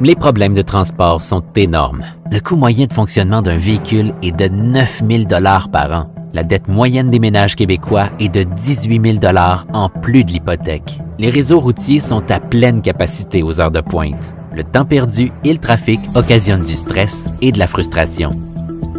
Les problèmes de transport sont énormes. Le coût moyen de fonctionnement d'un véhicule est de 9 000 $ par an. La dette moyenne des ménages québécois est de 18 000 $ en plus de l'hypothèque. Les réseaux routiers sont à pleine capacité aux heures de pointe. Le temps perdu et le trafic occasionnent du stress et de la frustration.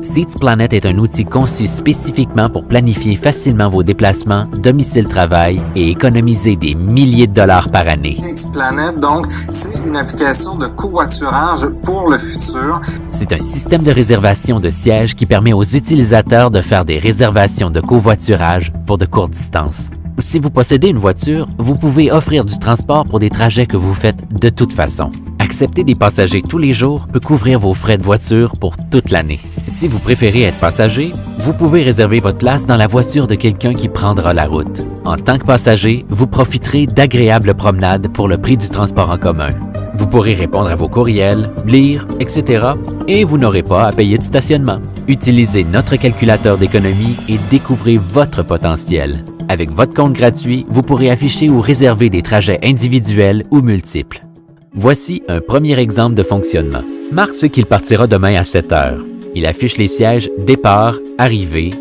SeatsPlanet est un outil conçu spécifiquement pour planifier facilement vos déplacements, domicile-travail et économiser des milliers de dollars par année. SeatsPlanet, donc, c'est une application de covoiturage pour le futur. C'est un système de réservation de sièges qui permet aux utilisateurs de faire des réservations de covoiturage pour de courtes distances. Si vous possédez une voiture, vous pouvez offrir du transport pour des trajets que vous faites de toute façon. Accepter des passagers tous les jours peut couvrir vos frais de voiture pour toute l'année. Si vous préférez être passager, vous pouvez réserver votre place dans la voiture de quelqu'un qui prendra la route. En tant que passager, vous profiterez d'agréables promenades pour le prix du transport en commun. Vous pourrez répondre à vos courriels, lire, etc. et vous n'aurez pas à payer de stationnement. Utilisez notre calculateur d'économie et découvrez votre potentiel. Avec votre compte gratuit, vous pourrez afficher ou réserver des trajets individuels ou multiples. Voici un premier exemple de fonctionnement. Marc sait qu'il partira demain à 7 heures. Il affiche les sièges départ, arrivée,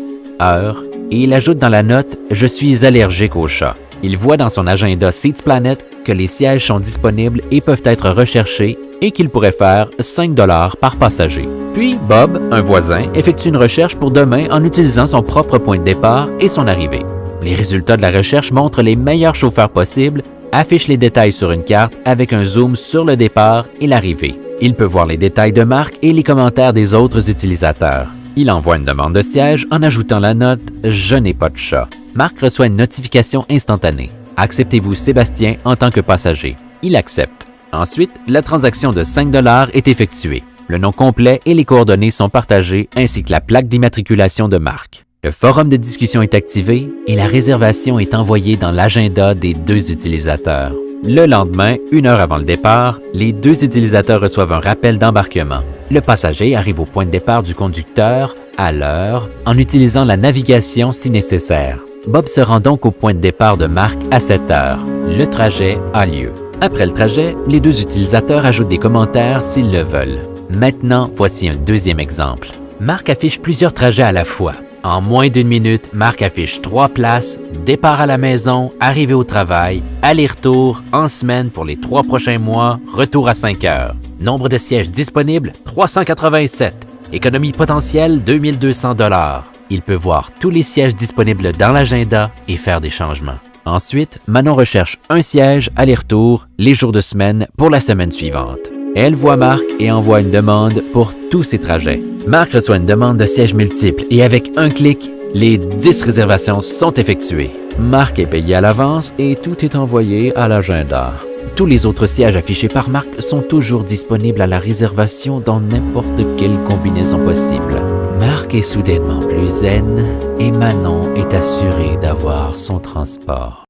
heure et il ajoute dans la note « Je suis allergique aux chats ». Il voit dans son agenda SeatsPlanet que les sièges sont disponibles et peuvent être recherchés et qu'il pourrait faire 5 $ par passager. Puis Bob, un voisin, effectue une recherche pour demain en utilisant son propre point de départ et son arrivée. Les résultats de la recherche montrent les meilleurs chauffeurs possibles, affichent les détails sur une carte avec un zoom sur le départ et l'arrivée. Il peut voir les détails de Marc et les commentaires des autres utilisateurs. Il envoie une demande de siège en ajoutant la note « Je n'ai pas de chat ». Marc reçoit une notification instantanée. Acceptez-vous Sébastien en tant que passager? Il accepte. Ensuite, la transaction de 5 $ est effectuée. Le nom complet et les coordonnées sont partagées ainsi que la plaque d'immatriculation de Marc. Le forum de discussion est activé et la réservation est envoyée dans l'agenda des deux utilisateurs. Le lendemain, 1 heure avant le départ, les deux utilisateurs reçoivent un rappel d'embarquement. Le passager arrive au point de départ du conducteur à l'heure en utilisant la navigation si nécessaire. Bob se rend donc au point de départ de Marc à 7 heures. Le trajet a lieu. Après le trajet, les deux utilisateurs ajoutent des commentaires s'ils le veulent. Maintenant, voici un deuxième exemple. Marc affiche plusieurs trajets à la fois. En moins d'1 minute, Marc affiche 3 places, départ à la maison, arrivée au travail, aller-retour, en semaine pour les 3 prochains mois, retour à 5 heures. Nombre de sièges disponibles, 387. Économie potentielle, 2200 $. Il peut voir tous les sièges disponibles dans l'agenda et faire des changements. Ensuite, Manon recherche un siège, aller-retour, les jours de semaine pour la semaine suivante. Elle voit Marc et envoie une demande pour tous ses trajets. Marc reçoit une demande de sièges multiples et avec un clic, les 10 réservations sont effectuées. Marc est payé à l'avance et tout est envoyé à l'agenda. Tous les autres sièges affichés par Marc sont toujours disponibles à la réservation dans n'importe quelle combinaison possible. Marc est soudainement plus zen et Manon est assurée d'avoir son transport.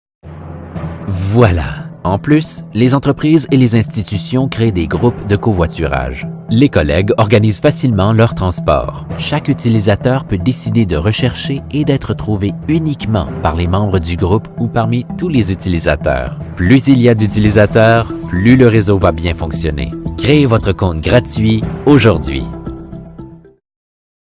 Voilà. En plus, les entreprises et les institutions créent des groupes de covoiturage. Les collègues organisent facilement leur transport. Chaque utilisateur peut décider de rechercher et d'être trouvé uniquement par les membres du groupe ou parmi tous les utilisateurs. Plus il y a d'utilisateurs, plus le réseau va bien fonctionner. Créez votre compte gratuit aujourd'hui.